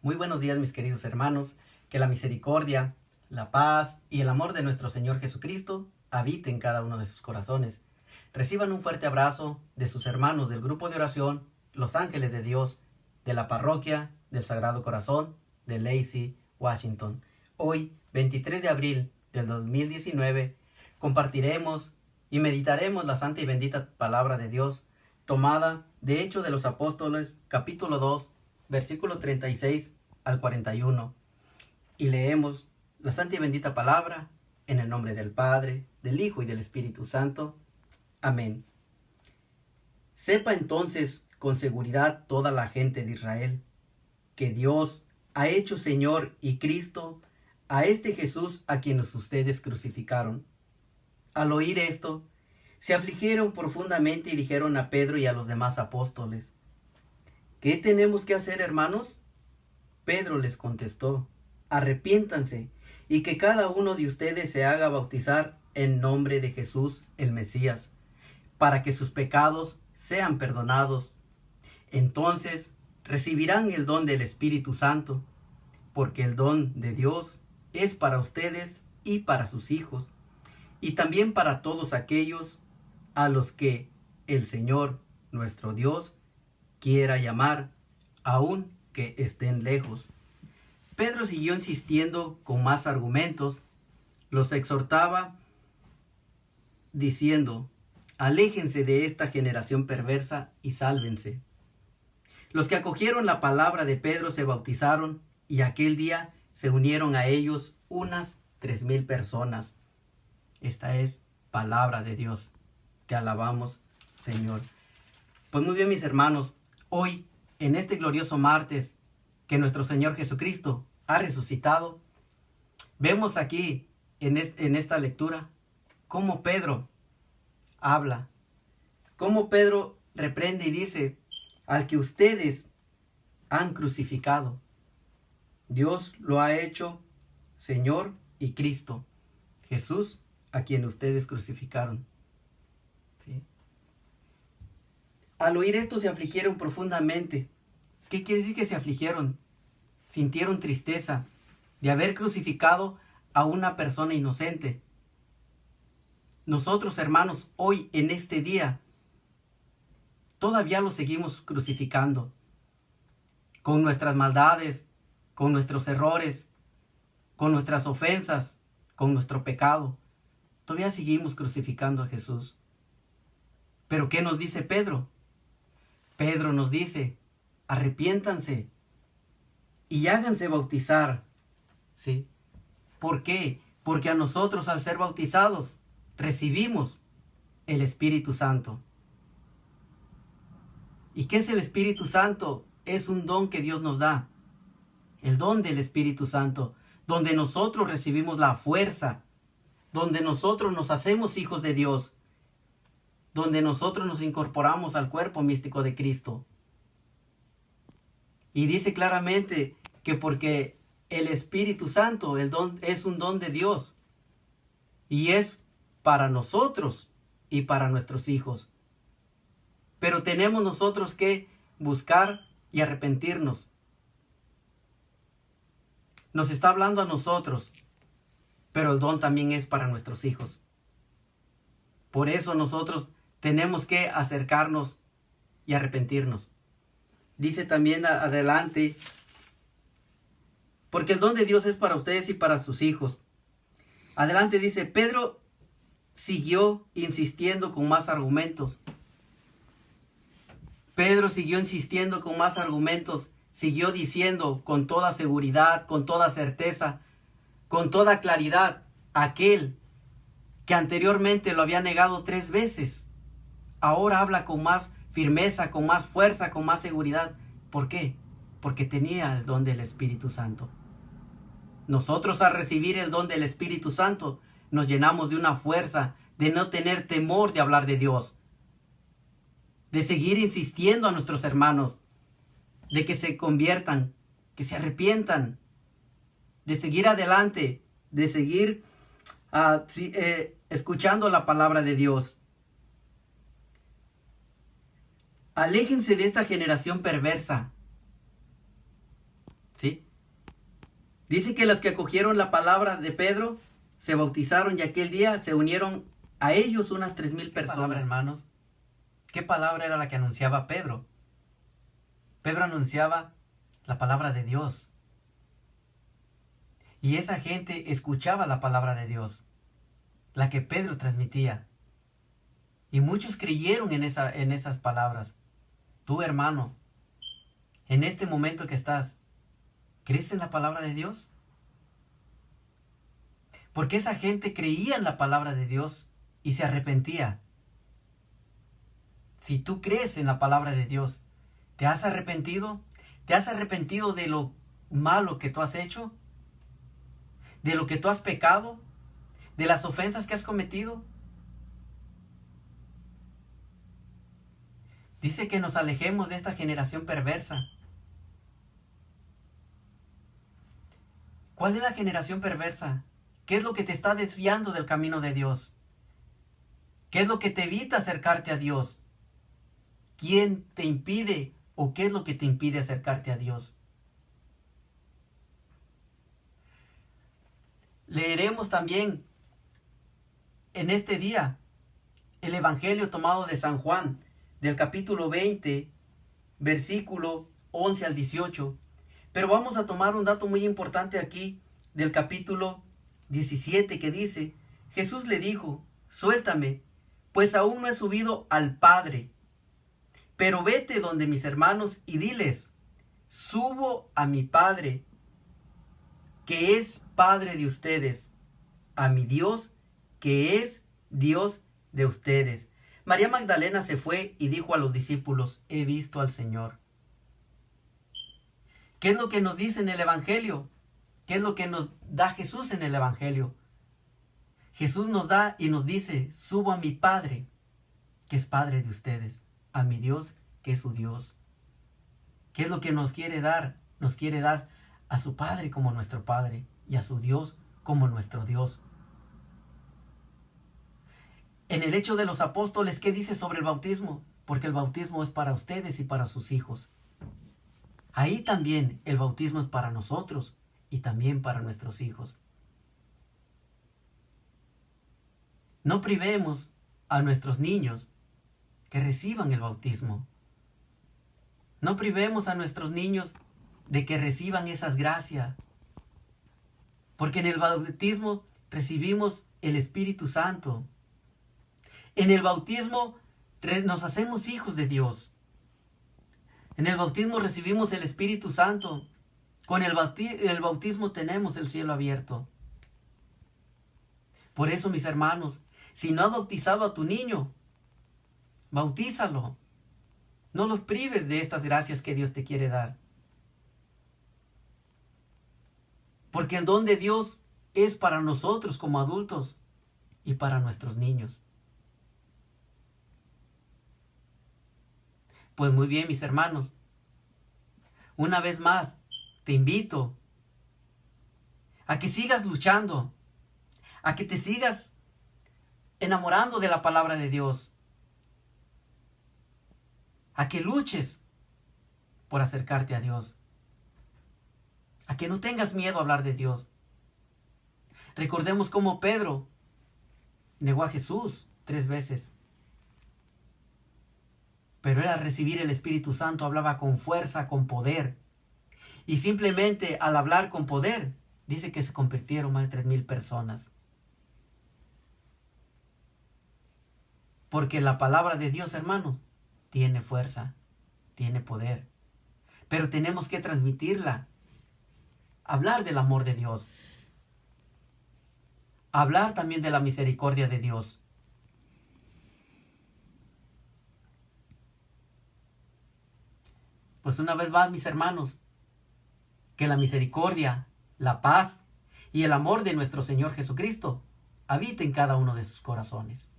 Muy buenos días, mis queridos hermanos. Que la misericordia, la paz y el amor de nuestro Señor Jesucristo habite en cada uno de sus corazones. Reciban un fuerte abrazo de sus hermanos del grupo de oración Los Ángeles de Dios, de la parroquia del Sagrado Corazón de Lacey, Washington. Hoy, 23 de abril del 2019, compartiremos y meditaremos la santa y bendita palabra de Dios, tomada de Hechos de los Apóstoles, capítulo 2, versículo 36 al 41. Y leemos la santa y bendita palabra en el nombre del Padre, del Hijo y del Espíritu Santo. Amén. Sepa entonces con seguridad toda la gente de Israel que Dios ha hecho Señor y Cristo a este Jesús a quienes ustedes crucificaron. Al oír esto, se afligieron profundamente y dijeron a Pedro y a los demás apóstoles: ¿Qué tenemos que hacer, hermanos? Pedro les contestó: arrepiéntanse y que cada uno de ustedes se haga bautizar en nombre de Jesús el Mesías, para que sus pecados sean perdonados. Entonces recibirán el don del Espíritu Santo, porque el don de Dios es para ustedes y para sus hijos, y también para todos aquellos a los que el Señor, nuestro Dios, quiera llamar, aun que estén lejos. Pedro siguió insistiendo con más argumentos, los exhortaba diciendo: aléjense de esta generación perversa y sálvense. Los que acogieron la palabra de Pedro se bautizaron, y aquel día se unieron a ellos unas 3,000 personas. Esta es palabra de Dios. Te alabamos, Señor. Pues muy bien, mis hermanos, hoy, en este glorioso martes que nuestro Señor Jesucristo ha resucitado, vemos aquí en esta lectura cómo Pedro habla, cómo Pedro reprende y dice: al que ustedes han crucificado, Dios lo ha hecho Señor y Cristo, Jesús a quien ustedes crucificaron. ¿Sí? Al oír esto se afligieron profundamente. ¿Qué quiere decir que se afligieron? Sintieron tristeza de haber crucificado a una persona inocente. Nosotros, hermanos, hoy en este día todavía lo seguimos crucificando con nuestras maldades, con nuestros errores, con nuestras ofensas, con nuestro pecado. Todavía seguimos crucificando a Jesús. ¿Pero qué nos dice Pedro? Pedro nos dice: arrepiéntanse y háganse bautizar. ¿Sí? ¿Por qué? Porque a nosotros, al ser bautizados, recibimos el Espíritu Santo. ¿Y qué es el Espíritu Santo? Es un don que Dios nos da. El don del Espíritu Santo, donde nosotros recibimos la fuerza, donde nosotros nos hacemos hijos de Dios, donde nosotros nos incorporamos al cuerpo místico de Cristo. Y dice claramente que porque el Espíritu Santo, el don, es un don de Dios, y es para nosotros y para nuestros hijos. Pero tenemos nosotros que buscar y arrepentirnos. Nos está hablando a nosotros, pero el don también es para nuestros hijos. Por eso nosotros tenemos que acercarnos y arrepentirnos. Dice también adelante: porque el don de Dios es para ustedes y para sus hijos. Adelante dice: Pedro siguió insistiendo con más argumentos. Pedro siguió insistiendo con más argumentos, siguió diciendo con toda seguridad, con toda certeza, con toda claridad: aquel que anteriormente lo había negado 3 veces, ahora habla con más firmeza, con más fuerza, con más seguridad. ¿Por qué? Porque tenía el don del Espíritu Santo. Nosotros, al recibir el don del Espíritu Santo, nos llenamos de una fuerza de no tener temor de hablar de Dios, de seguir insistiendo a nuestros hermanos, de que se conviertan, que se arrepientan, de seguir adelante, de seguir escuchando la palabra de Dios. Aléjense de esta generación perversa. ¿Sí? Dice que los que acogieron la palabra de Pedro se bautizaron y aquel día se unieron a ellos unas 3,000 personas. Hermanos, ¿qué palabra era la que anunciaba Pedro? Pedro anunciaba la palabra de Dios. Y esa gente escuchaba la palabra de Dios, la que Pedro transmitía. Y muchos creyeron en esas palabras. Tú, hermano, en este momento que estás, ¿crees en la palabra de Dios? Porque esa gente creía en la palabra de Dios y se arrepentía. Si tú crees en la palabra de Dios, ¿te has arrepentido? ¿Te has arrepentido de lo malo que tú has hecho? ¿De lo que tú has pecado? ¿De las ofensas que has cometido? Dice que nos alejemos de esta generación perversa. ¿Cuál es la generación perversa? ¿Qué es lo que te está desviando del camino de Dios? ¿Qué es lo que te evita acercarte a Dios? ¿Quién te impide o qué es lo que te impide acercarte a Dios? Leeremos también en este día el Evangelio tomado de San Juan, del capítulo 20, versículo 11 al 18. Pero vamos a tomar un dato muy importante aquí del capítulo 17 que dice: Jesús le dijo, suéltame, pues aún no he subido al Padre. Pero vete donde mis hermanos y diles, subo a mi Padre, que es Padre de ustedes, a mi Dios, que es Dios de ustedes. María Magdalena se fue y dijo a los discípulos, he visto al Señor. ¿Qué es lo que nos dice en el Evangelio? ¿Qué es lo que nos da Jesús en el Evangelio? Jesús nos da y nos dice, subo a mi Padre, que es Padre de ustedes, a mi Dios, que es su Dios. ¿Qué es lo que nos quiere dar? Nos quiere dar a su Padre como nuestro Padre y a su Dios como nuestro Dios. En el Hecho de los Apóstoles, ¿qué dice sobre el bautismo? Porque el bautismo es para ustedes y para sus hijos. Ahí también el bautismo es para nosotros y también para nuestros hijos. No privemos a nuestros niños que reciban el bautismo. No privemos a nuestros niños de que reciban esas gracias. Porque en el bautismo recibimos el Espíritu Santo. En el bautismo nos hacemos hijos de Dios. En el bautismo recibimos el Espíritu Santo. Con el bautismo tenemos el cielo abierto. Por eso, mis hermanos, si no has bautizado a tu niño, bautízalo. No los prives de estas gracias que Dios te quiere dar. Porque el don de Dios es para nosotros como adultos y para nuestros niños. Pues muy bien, mis hermanos. Una vez más, te invito a que sigas luchando, a que te sigas enamorando de la palabra de Dios, a que luches por acercarte a Dios, a que no tengas miedo a hablar de Dios. Recordemos cómo Pedro negó a Jesús 3 veces. Pero él al recibir el Espíritu Santo hablaba con fuerza, con poder. Y simplemente al hablar con poder, dice que se convirtieron más de 3,000 personas. Porque la palabra de Dios, hermanos, tiene fuerza, tiene poder. Pero tenemos que transmitirla. Hablar del amor de Dios. Hablar también de la misericordia de Dios. Pues una vez más, mis hermanos, que la misericordia, la paz y el amor de nuestro Señor Jesucristo habite en cada uno de sus corazones.